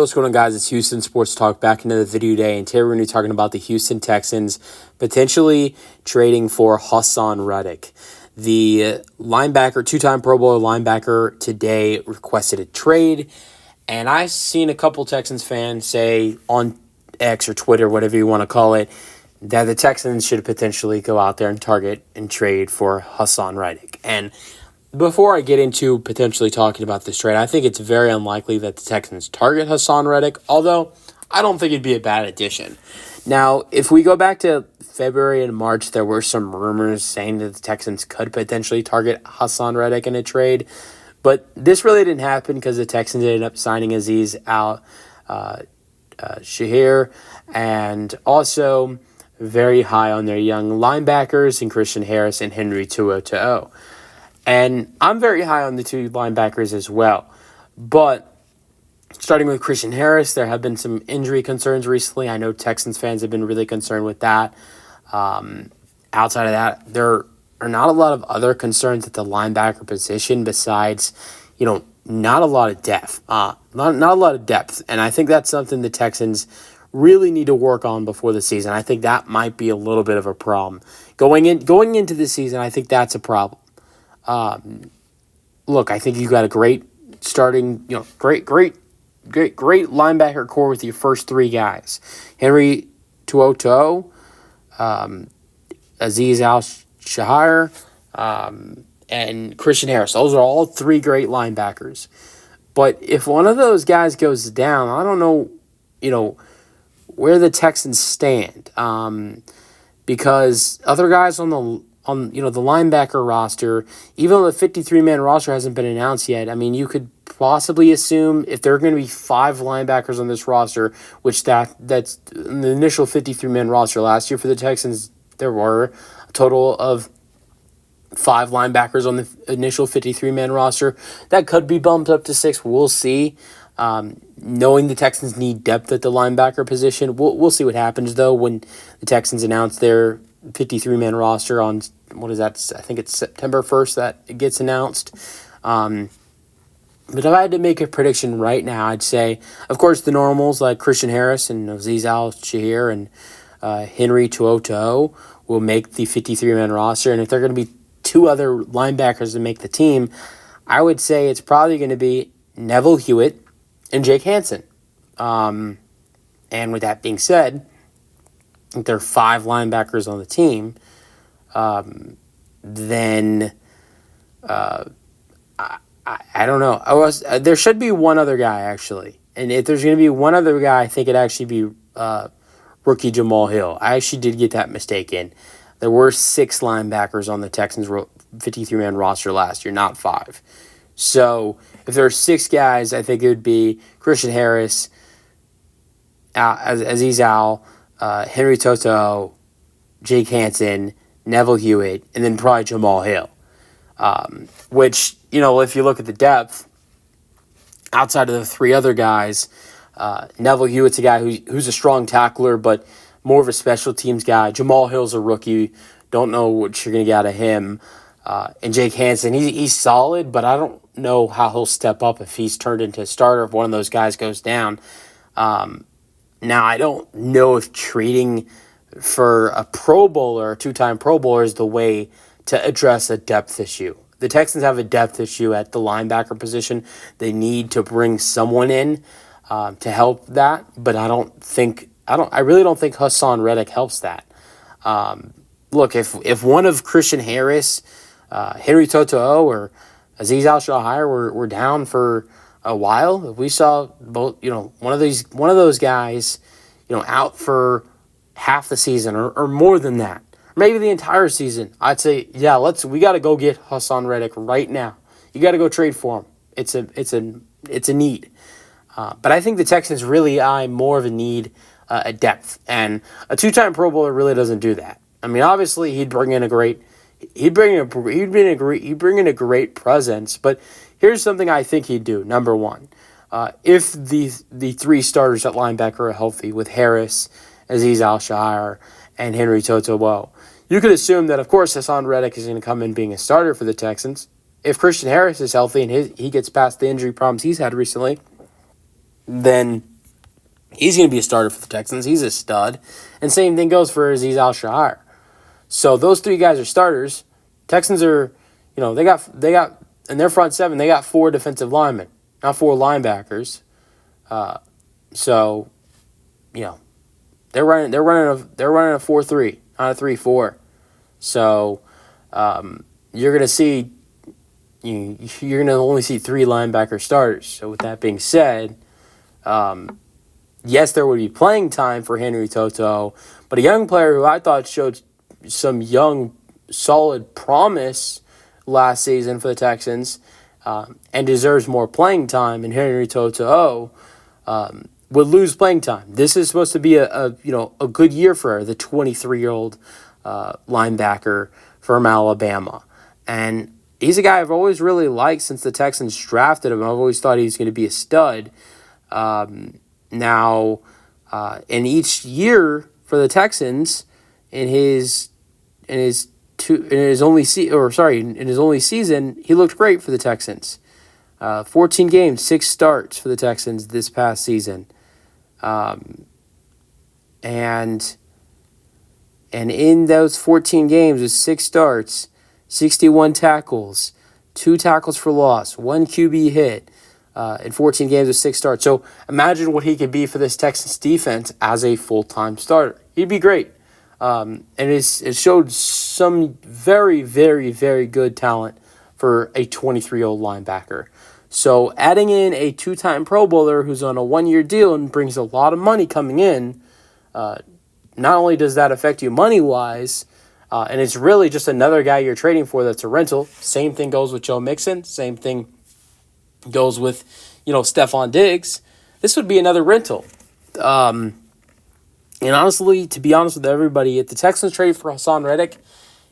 What's going on, guys? It's Houston Sports Talk back into the video today, and today we're going to be talking about the Houston Texans potentially trading for Haason Reddick. The linebacker, two-time Pro Bowl linebacker, today requested a trade, and I've seen a couple Texans fans say on X or Twitter, whatever you want to call it, that the Texans should potentially go out there and target and trade for Haason Reddick. And before I get into potentially talking about this trade, I think it's very unlikely that the Texans target Haason Reddick, although I don't think it'd be a bad addition. Now, if we go back to February and March, there were some rumors saying that the Texans could potentially target Haason Reddick in a trade, but this really didn't happen because the Texans ended up signing Azeez Al-Shaair, and also very high on their young linebackers in Christian Harris and Henry Toto. And I'm very high on the two linebackers as well. But starting with Christian Harris, there have been some injury concerns recently. I know Texans fans have been really concerned with that. Outside of that, there are not a lot of other concerns at the linebacker position besides, not a lot of depth. Not a lot of depth. And I think that's something the Texans really need to work on before the season. I think that might be a little bit of a problem. Going into the season, I think that's a problem. Look, I think you got a great starting, great linebacker core with your first three guys. Henry Toto, Azeez Al-Shaair, and Christian Harris. Those are all three great linebackers. But if one of those guys goes down, I don't know, where the Texans stand. Because other guys on the linebacker roster, even though the 53-man roster hasn't been announced yet, I mean, you could possibly assume if there are going to be 5 linebackers on this roster, which that's the initial 53-man roster last year for the Texans, there were a total of 5 linebackers on the initial 53-man roster. That could be bumped up to 6. We'll see. Knowing the Texans need depth at the linebacker position, we'll see what happens, though, when the Texans announce their 53-man roster on, what is that? I think it's September 1st that it gets announced. But if I had to make a prediction right now, I'd say, of course, the normals like Christian Harris and Azeez Al-Shaair and Henry Toto will make the 53-man roster. And if there are going to be 2 other linebackers to make the team, I would say it's probably going to be Neville Hewitt and Jake Haason. And with that being said, I think there are 5 linebackers on the team. Then I don't know. There should be one other guy, actually. And if there's going to be one other guy, I think it'd actually be rookie Jamal Hill. I actually did get that mistaken. There were 6 linebackers on the Texans 53-man roster last year, not 5. So if there are 6 guys, I think it would be Christian Harris, Azeez Al, Henry Toto, Jake Haason, Neville Hewitt, and then probably Jamal Hill. Which, if you look at the depth, outside of the 3 other guys, Neville Hewitt's a guy who's a strong tackler, but more of a special teams guy. Jamal Hill's a rookie. Don't know what you're going to get out of him. And Jake Haason, he's solid, but I don't know how he'll step up if he's turned into a starter if one of those guys goes down. Now, I don't know if trading for a Pro Bowler or a 2-time Pro Bowler is the way to address a depth issue. The Texans have a depth issue at the linebacker position. They need to bring someone in to help that, but I really don't think Haason Reddick helps that. Look, if one of Christian Harris, Henry Toto, or Azeez Al-Shaair were down for a while, if we saw both, one of those guys, out for half the season or more than that, maybe the entire season, I'd say, we got to go get Haason Reddick right now. You got to go trade for him. It's a need. But I think the Texans really eye more of a need at depth, and a 2-time Pro Bowler really doesn't do that. I mean, obviously he'd bring in a great presence, but here's something I think he'd do. Number one, if the 3 starters at linebacker are healthy with Harris, Azeez Al-Shaair, and Henry Toto, you could assume that, of course, Haason Reddick is going to come in being a starter for the Texans. If Christian Harris is healthy and he gets past the injury problems he's had recently, then He's going to be a starter for the Texans. He's a stud. And same thing goes for Azeez Al-Shaair. So those three guys are starters. Texans are, they got in their front seven, they got 4 defensive linemen, not 4 linebackers. So, they're running a 4-3, not a 3-4. So, you're gonna only see 3 linebacker starters. So with that being said, yes, there would be playing time for Henry Toto, but a young player who I thought showed some young, solid promise last season for the Texans and deserves more playing time, and Henry Toto would lose playing time. This is supposed to be a good year for the 23-year-old linebacker from Alabama, and he's a guy I've always really liked since the Texans drafted him. I've always thought he was going to be a stud. Now, in each year for the Texans, in his only season, he looked great for the Texans. 14 games, 6 starts for the Texans this past season. And in those 14 games with 6 starts, 61 tackles, 2 tackles for loss, 1 QB hit, in 14 games with 6 starts. So imagine what he could be for this Texans defense as a full-time starter. He'd be great. And it showed some very, very, very good talent for a 23-year-old linebacker. So adding in a 2-time Pro Bowler who's on a 1-year deal and brings a lot of money coming in, not only does that affect you money-wise, and it's really just another guy you're trading for that's a rental. Same thing goes with Joe Mixon. Same thing goes with, Stephon Diggs. This would be another rental. And honestly, to be honest with everybody, if the Texans trade for Haason Reddick,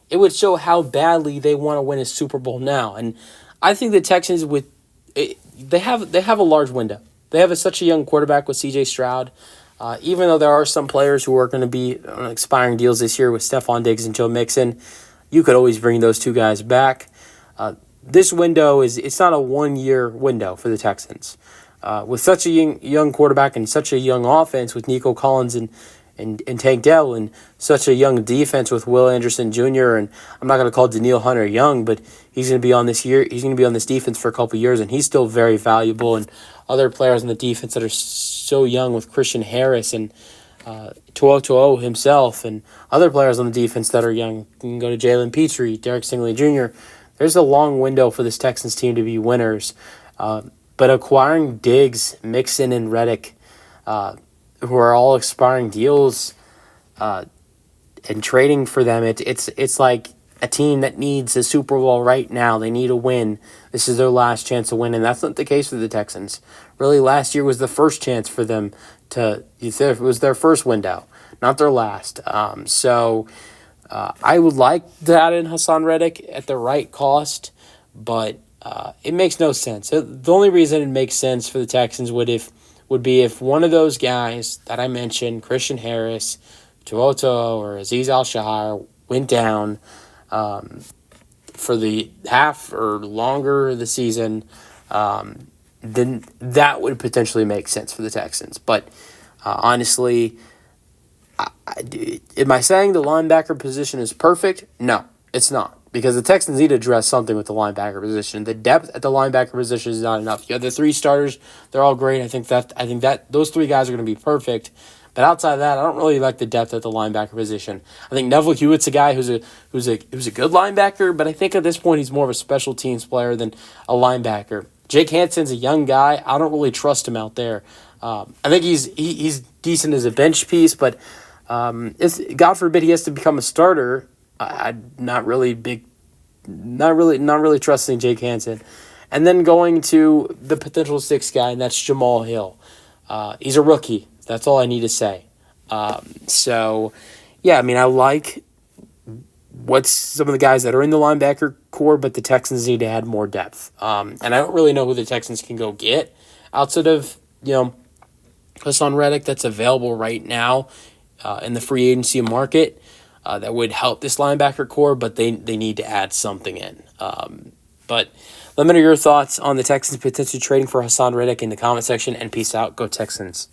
it would show how badly they want to win a Super Bowl now. And I think the Texans they have a large window. They have such a young quarterback with C.J. Stroud. Even though there are some players who are going to be on expiring deals this year with Stephon Diggs and Joe Mixon, you could always bring those 2 guys back. This window it's not a 1-year window for the Texans. With such a young quarterback and such a young offense with Nico Collins and Tank Dell, and such a young defense with Will Anderson Jr. And I'm not going to call Daniil Hunter young, but he's going to be on this year. He's going to be on this defense for a couple of years, and he's still very valuable. And other players on the defense that are so young with Christian Harris and Toto himself, and other players on the defense that are young. You can go to Jalen Petrie, Derek Stingley Jr. There's a long window for this Texans team to be winners. But acquiring Diggs, Mixon, and Reddick, who are all expiring deals, and trading for them, it's like a team that needs a Super Bowl right now. They need a win. This is their last chance to win, and that's not the case for the Texans. Really, last year was the first chance for them it was their first window, not their last. I would like to add in Haason Reddick at the right cost, but it makes no sense. The only reason it makes sense for the Texans would be if one of those guys that I mentioned, Christian Harris, Toto, or Azeez Al-Shaair, went down for the half or longer of the season, then that would potentially make sense for the Texans. But honestly, am I saying the linebacker position is perfect? No, it's not. Because the Texans need to address something with the linebacker position. The depth at the linebacker position is not enough. You have the 3 starters; they're all great. I think that those 3 guys are going to be perfect. But outside of that, I don't really like the depth at the linebacker position. I think Neville Hewitt's a guy who's a good linebacker, but I think at this point he's more of a special teams player than a linebacker. Jake Hanson's a young guy. I don't really trust him out there. I think he's decent as a bench piece, but if God forbid he has to become a starter, I'm not really trusting Jake Hanson. And then going to the potential 6th guy, and that's Jamal Hill. He's a rookie. That's all I need to say. I like what's some of the guys that are in the linebacker core, but the Texans need to add more depth. And I don't really know who the Texans can go get outside of, Haason Reddick that's available right now in the free agency market. That would help this linebacker core, but they need to add something in. But let me know your thoughts on the Texans potentially trading for Haason Reddick in the comment section, and peace out. Go Texans.